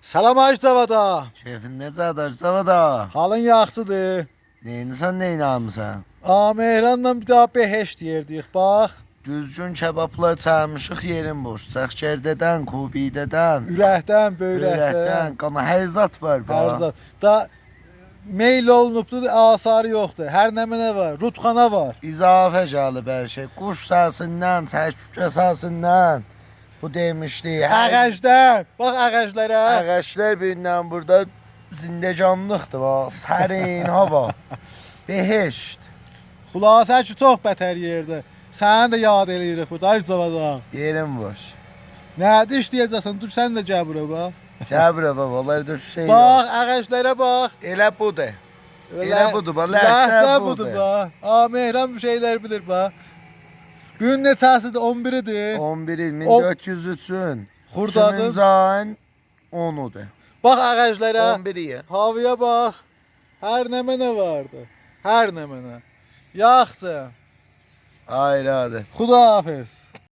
Salam Acdavada. Keyfin necə Acdavada? Halın yaxşıdır. Neyinsən, neynamısan? Mehranla bir daha beheşt yerdik. Bax, Düzgün kebablar çağırmışıq yerin boş. Çəxkərdədən, Kubidədən, ürəkdən, böyrəkdən, ürəkdən, qana hər zat var hər bax. zat. Da meyl olunubdur, asarı yoxdur. Hər nəmənə var, rutxana var. İzafə gəlib hər şey. Quş səsindən, çəkükə səsindən. Bu demişdi. Ağacdan, bax ağaclara. Ağaçlar birindən burada zindecanlıqdır bax. Sərin hava. Beheşt. Xülasə ki, çox bətər yerdə. Səni də yad eləyirik burada Acdavada. Yerin boş. Nədir işləyəcəksən? Dur sən də gəl bura bax. Cəbrə babalarda bir şey Bax, yox. ağaclara bax. Elə budur. Elə budur bax. Ləhsə budur. Bax. Mehran bir şeylər bilir bax. Gün neçəsidir? 11-idir. 11 1403-ün. Xurdadır. Ayın 10-udur. Bax ağaclara. 11-i. Havaya bax. Hər nəmənə vardı. Hər nəmənə. Yaxşı. Ayrı adı. Xudahafiz.